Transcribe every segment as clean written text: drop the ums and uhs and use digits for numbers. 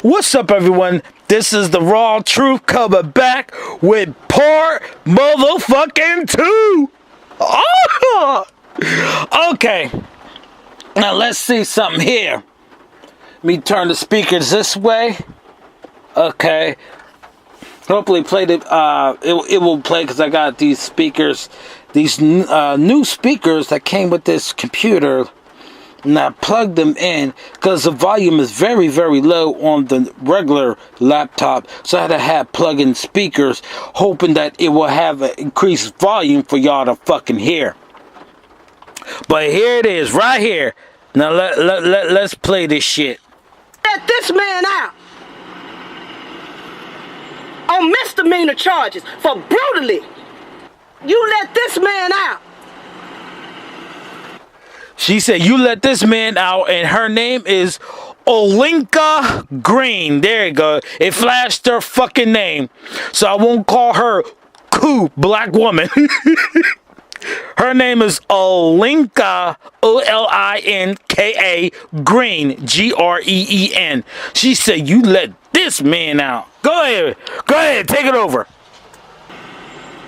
What's up, everyone? This is the Raw Truth coming back with part motherfucking 2. Oh! Okay. Now let's see something here. Let me turn the speakers this way. Okay. Hopefully play the it will play because I got these speakers, these new speakers that came with this computer. And I plugged them in because the volume is very, very low on the regular laptop. So I had to have plug-in speakers, hoping that it will have an increased volume for y'all to fucking hear. But here it is, right here. Now let's play this shit. Let this man out on misdemeanor charges for brutally. You let this man out. She said, you let this man out, and her name is Olenka Green. There you go. It flashed her fucking name. So I won't call her black woman. Her name is Olenka, O-L-I-N-K-A, Green, G-R-E-E-N. She said, you let this man out. Go ahead, take it over.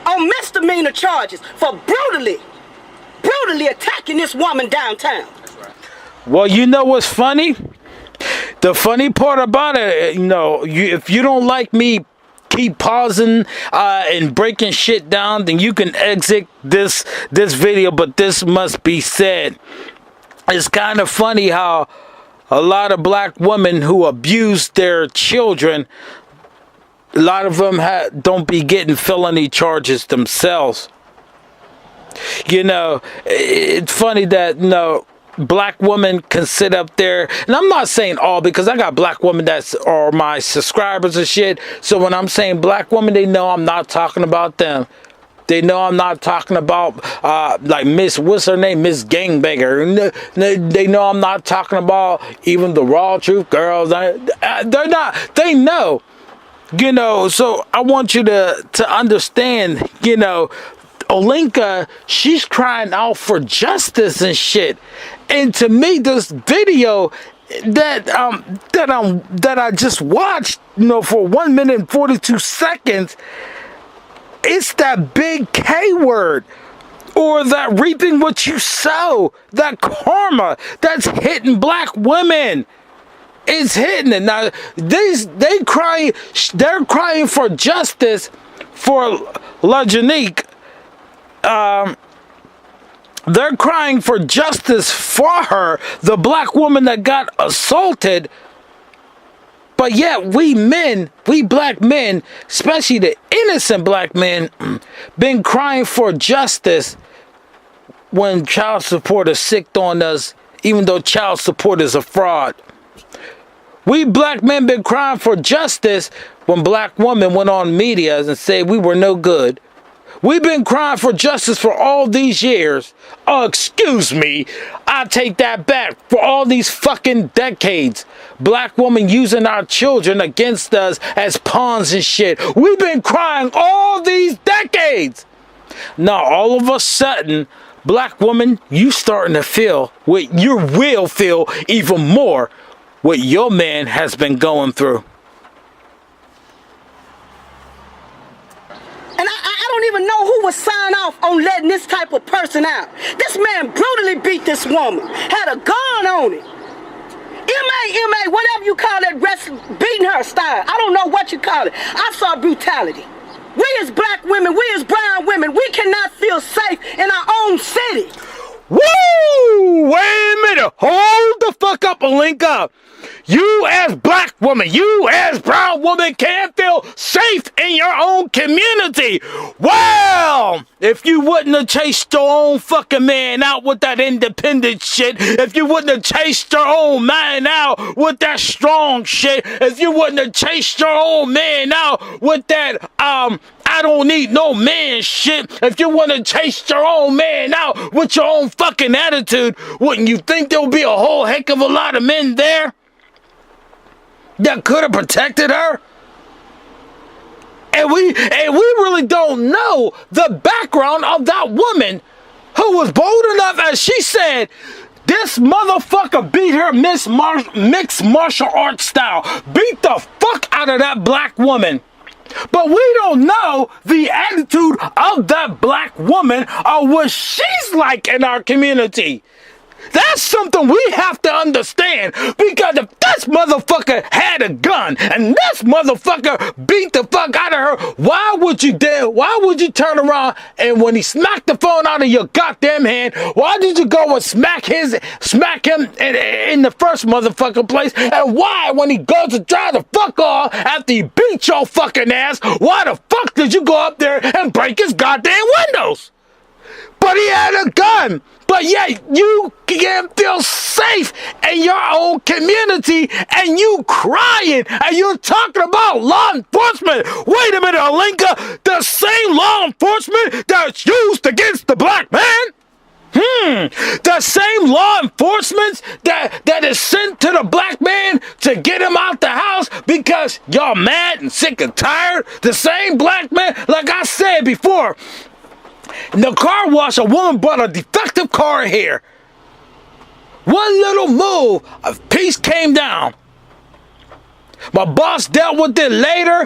On misdemeanor charges for brutally attacking this woman downtown. Well, you know what's funny? The funny part about it, you know, if you don't like me keep pausing and breaking shit down, then you can exit this video, but this must be said. It's kind of funny how a lot of black women who abuse their children, a lot of them don't be getting felony charges themselves. You know, it's funny that, you know, black women can sit up there, and I'm not saying all, because I got black women that are my subscribers and shit. So when I'm saying black women, they know I'm not talking about them. They know I'm not talking about like Miss, what's her name, Miss Gangbanger. They know I'm not talking about even the Raw Truth girls. They're not. They know. You know, so I want you to understand, you know, Olenka, she's crying out for justice and shit. And to me, this video that I just watched, you know, for 1 minute and 42 seconds, it's that big K word, or that reaping what you sow, that karma that's hitting black women. It's hitting it. Now they're crying for justice for LaJanique. They're crying for justice for her, the black woman that got assaulted. But yet we black men, especially the innocent black men, been crying for justice when child support is sicked on us, even though child support is a fraud. We black men been crying for justice when black women went on media and said we were no good. We've been crying for justice for all these years. Oh, excuse me. I take that back. For all these fucking decades. Black women using our children against us as pawns and shit. We've been crying all these decades. Now, all of a sudden, black woman, you starting to feel what you will feel even more what your man has been going through. I don't even know who would sign off on letting this type of person out. This man brutally beat this woman, had a gun on it. M.A., whatever you call that, wrestling, beating her style. I don't know what you call it. I saw brutality. We as black women, we as brown women, we cannot feel safe in our own city. Woo! Wait a minute. Hold the fuck up, Olenka. You as black woman, you as brown woman can't feel safe in your own community. Well, if you wouldn't have chased your own fucking man out with that independent shit, if you wouldn't have chased your own man out with that strong shit, if you wouldn't have chased your own man out with that, I don't need no man shit, if you wouldn't have chased your own man out with your own fucking attitude, wouldn't you think there would be a whole heck of a lot of men there that could have protected her? And we really don't know the background of that woman who was bold enough, as she said, This motherfucker beat her mixed martial arts style. Beat the fuck out of that black woman. But we don't know the attitude of that black woman or what she's like in our community. That's something we have to understand, because if this motherfucker had a gun and this motherfucker beat the fuck out of her, why would you turn around and when he smacked the phone out of your goddamn hand, why did you go and smack him in the first motherfucking place? And why, when he goes to try to fuck off after he beat your fucking ass, why the fuck did you go up there and break his goddamn windows? But he had a gun. But yet you can't feel safe in your own community, and you crying and you're talking about law enforcement. Wait a minute, Alinka, the same law enforcement that's used against the black man? The same law enforcement that is sent to the black man to get him out the house because y'all mad and sick and tired? The same black man, like I said before, in the car wash, a woman brought a defective car here. One little move, a piece came down. My boss dealt with it later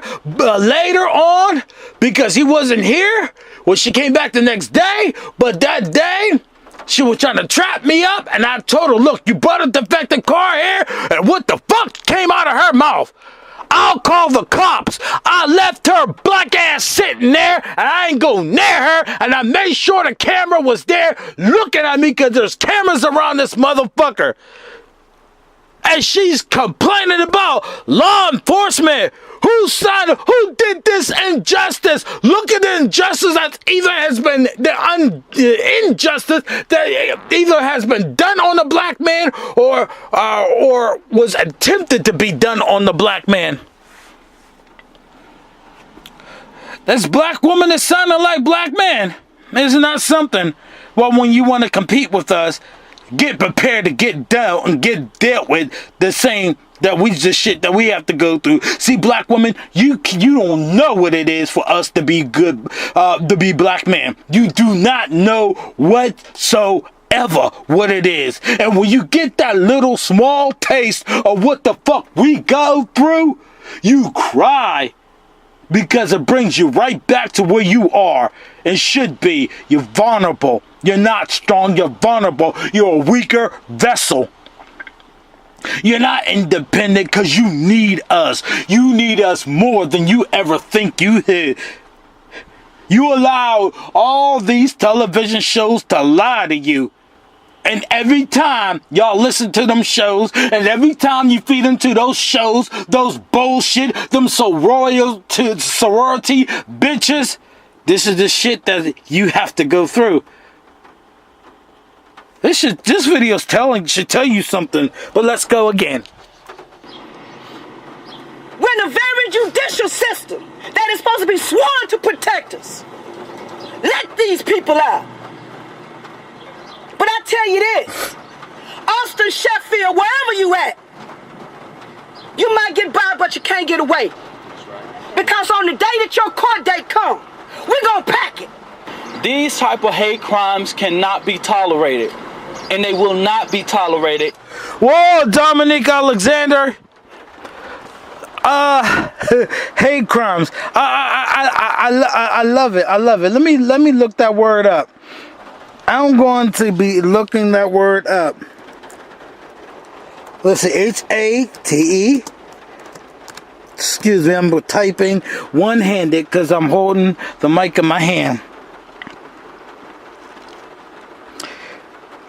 on because he wasn't here. Well, she came back the next day, but that day, she was trying to trap me up, and I told her, look, you brought a defective car here, and what the fuck came out of her mouth? I'll call the cops. I left her black ass sitting there, and I ain't go near her, and I made sure the camera was there looking at me because there's cameras around this motherfucker. And she's complaining about law enforcement. Who did this injustice? Look at the injustice that either has been injustice that either has been done on the black man or was attempted to be done on the black man. This black woman is sounding like black man. Isn't that something? Well, when you want to compete with us, get prepared to get dealt and get dealt with the same that we have to go through. See, black women, you don't know what it is for us to be good, to be black man. You do not know whatsoever what it is. And when you get that little small taste of what the fuck we go through, you cry. Because it brings you right back to where you are and should be. You're vulnerable. You're not strong. You're vulnerable. You're a weaker vessel. You're not independent because you need us. You need us more than you ever think you did. You allow all these television shows to lie to you. And every time y'all listen to them shows, and every time you feed into those shows, those bullshit, them sorority bitches, this is the shit that you have to go through. This video should tell you something, but let's go again. When the very judicial system that is supposed to be sworn to protect us, let these people out. But I tell you this, Austin, Sheffield, wherever you at, you might get by, but you can't get away. Because on the day that your court date comes, we're gonna pack it. These type of hate crimes cannot be tolerated, and they will not be tolerated. Whoa, Dominique Alexander. Hate crimes. I love it. I love it. Let me look that word up. I'm going to be looking that word up. Let's see, H-A-T-E. Excuse me, I'm typing one-handed because I'm holding the mic in my hand.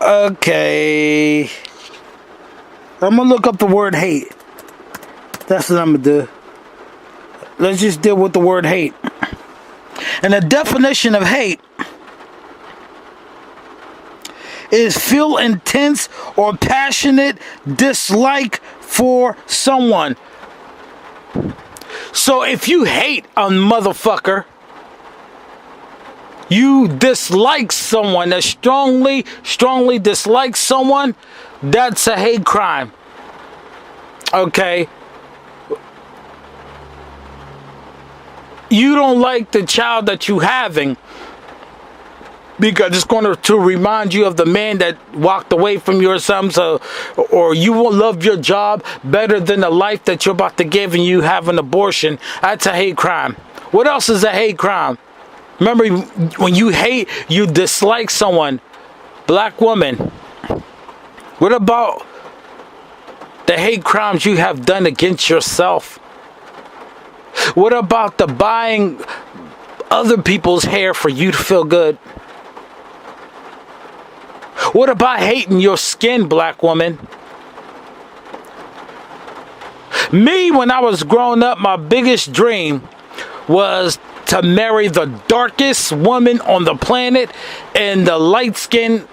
Okay. I'm going to look up the word hate. That's what I'm going to do. Let's just deal with the word hate. And the definition of hate is feel intense or passionate dislike for someone. So if you hate a motherfucker, you dislike someone that strongly dislikes someone, that's a hate crime. Okay? You don't like the child that you having, because it's going to remind you of the man that walked away from you or something. So, or you will love your job better than the life that you're about to give and you have an abortion. That's a hate crime. What else is a hate crime? Remember, when you hate, you dislike someone. Black woman. What about the hate crimes you have done against yourself? What about the buying other people's hair for you to feel good? What about hating your skin, black woman? Me, when I was growing up, my biggest dream was to marry the darkest woman on the planet and the light-skinned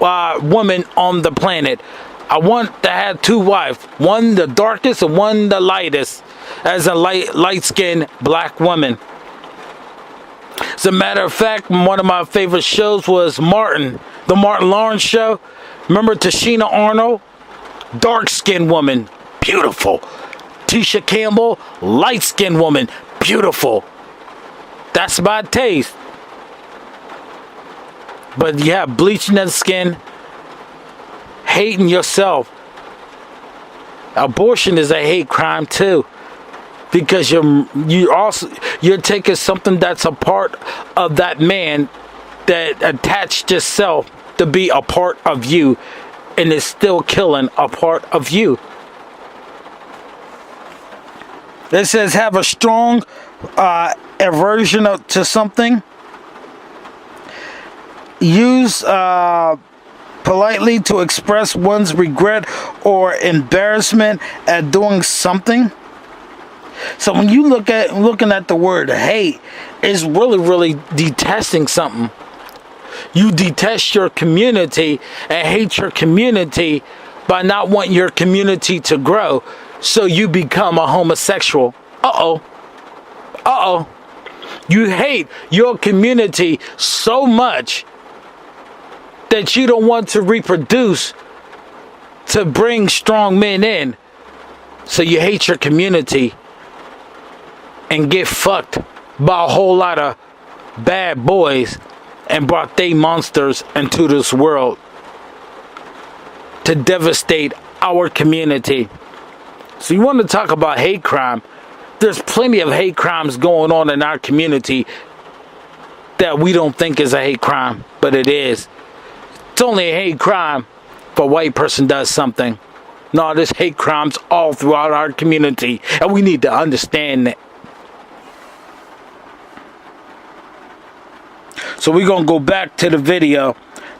woman on the planet. I want to have two wives, one the darkest and one the lightest, as a light-skinned black woman. As a matter of fact, one of my favorite shows was Martin, the Martin Lawrence show. Remember Tashina Arnold? Dark-skinned woman, beautiful. Tisha Campbell, light-skinned woman, beautiful. That's my taste. But you have bleaching the skin, hating yourself. Abortion is a hate crime too, because you're taking something that's a part of that man that attached itself to be a part of you, and is still killing a part of you. It says have a strong aversion to something. Use politely to express one's regret or embarrassment at doing something. So when you looking at the word hate, it's really detesting something. You detest your community and hate your community by not wanting your community to grow. So you become a homosexual. You hate your community so much that you don't want to reproduce to bring strong men in. So you hate your community and get fucked by a whole lot of bad boys and brought they monsters into this world to devastate our community. So you want to talk about hate crime? There's plenty of hate crimes going on in our community that we don't think is a hate crime, but it is. It's only a hate crime if a white person does something. No, there's hate crimes all throughout our community, and we need to understand that. So we're going to go back to the video.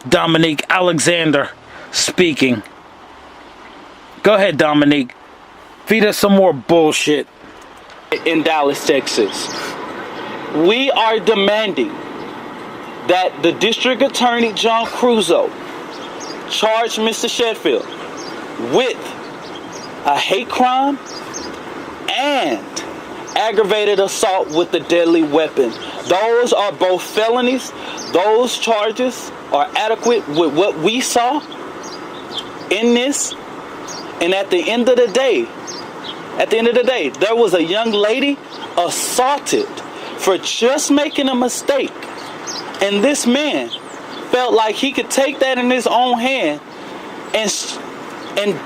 Dominique Alexander speaking. Go ahead, Dominique. Feed us some more bullshit. In Dallas, Texas, we are demanding that the District Attorney John Cruzo charge Mr. Sheffield with a hate crime and aggravated assault with a deadly weapon. Those are both felonies. Those charges are adequate with what we saw in this. And at the end of the day, there was a young lady assaulted for just making a mistake. And this man felt like he could take that in his own hand and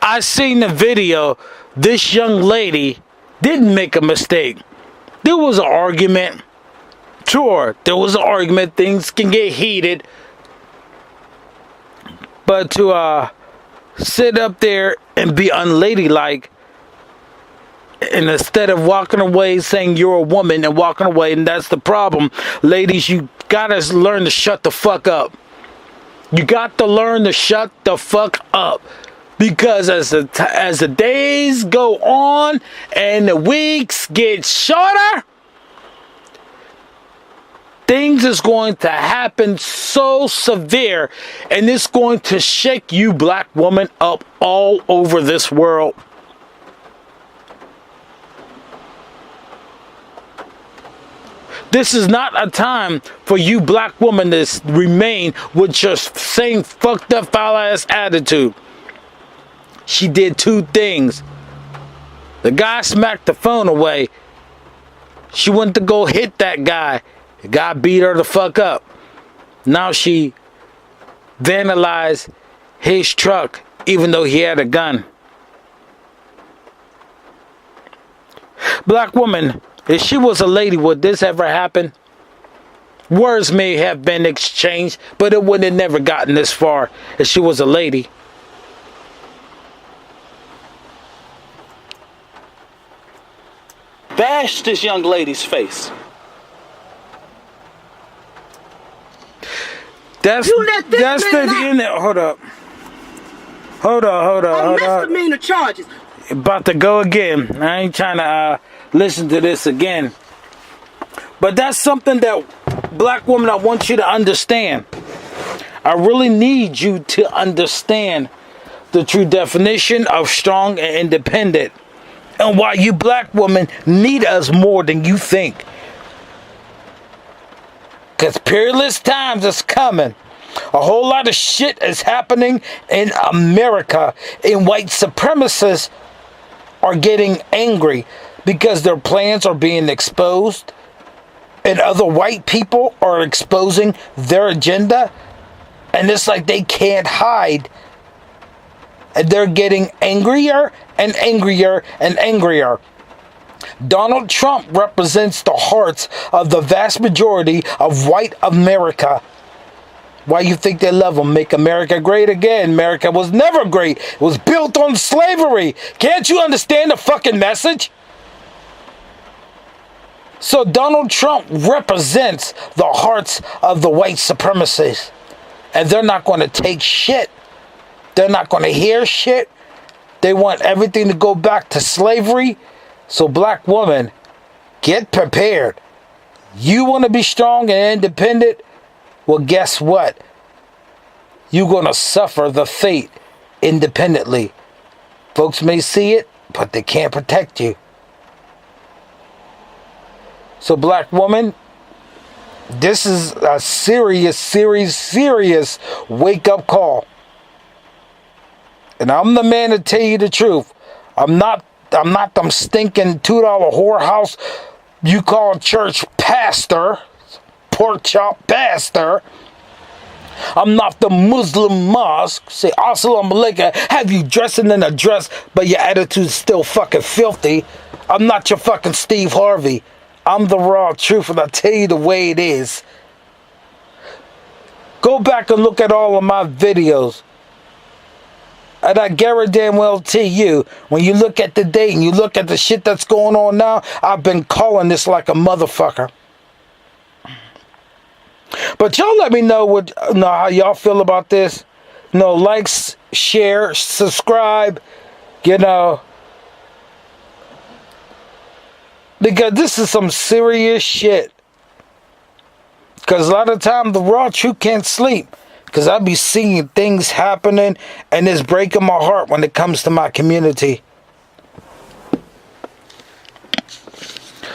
I seen the video. This young lady didn't make a mistake. There was an argument. Sure, there was an argument. Things can get heated. But to sit up there and be unladylike, and instead of walking away saying you're a woman and walking away, and that's the problem. Ladies, you gotta learn to shut the fuck up. You got to learn to shut the fuck up. Because as the days go on and the weeks get shorter, things is going to happen so severe, and it's going to shake you black woman up all over this world. This is not a time for you black women to remain with your same fucked up foul ass attitude. She did two things. The guy smacked the phone away. She went to go hit that guy. The guy beat her the fuck up. Now she vandalized his truck even though he had a gun. Black woman, if she was a lady, would this ever happen? Words may have been exchanged, but it would have never gotten this far if she was a lady. Bash this young lady's face. That's the end. Hold up. Misdemeanor charges. About to go again. I ain't trying to listen to this again. But that's something that, black woman, I want you to understand. I really need you to understand the true definition of strong and independent. And why you black women need us more than you think. Because peerless times is coming. A whole lot of shit is happening in America. And white supremacists are getting angry because their plans are being exposed. And other white people are exposing their agenda. And it's like they can't hide. And they're getting angrier and angrier and angrier. Donald Trump represents the hearts of the vast majority of white America. Why you think they love him? Make America great again. America was never great. It was built on slavery. Can't you understand the fucking message? So Donald Trump represents the hearts of the white supremacists. And they're not going to take shit. They're not going to hear shit. They want everything to go back to slavery. So black woman, get prepared. You want to be strong and independent? Well, guess what? You're going to suffer the fate independently. Folks may see it, but they can't protect you. So black woman, this is a serious wake-up call. And I'm the man to tell you the truth. I'm not them stinking $2 whorehouse you call church pastor, pork chop pastor. I'm not the Muslim mosque. Say, Assalamu alaikum, have you dressing in a dress, but your attitude's still fucking filthy. I'm not your fucking Steve Harvey. I'm the raw truth, and I tell you the way it is. Go back and look at all of my videos. And I guarantee damn well to you, when you look at the date and you look at the shit that's going on now, I've been calling this like a motherfucker. But y'all let me know how y'all feel about this. Likes, share, subscribe, because this is some serious shit. Because a lot of times the raw truth can't sleep. Because I be seeing things happening and it's breaking my heart when it comes to my community.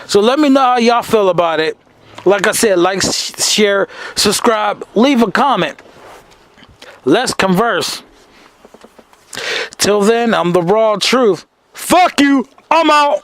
So let me know how y'all feel about it. Like I said, like, share, subscribe, leave a comment. Let's converse. Till then, I'm the raw truth. Fuck you. I'm out.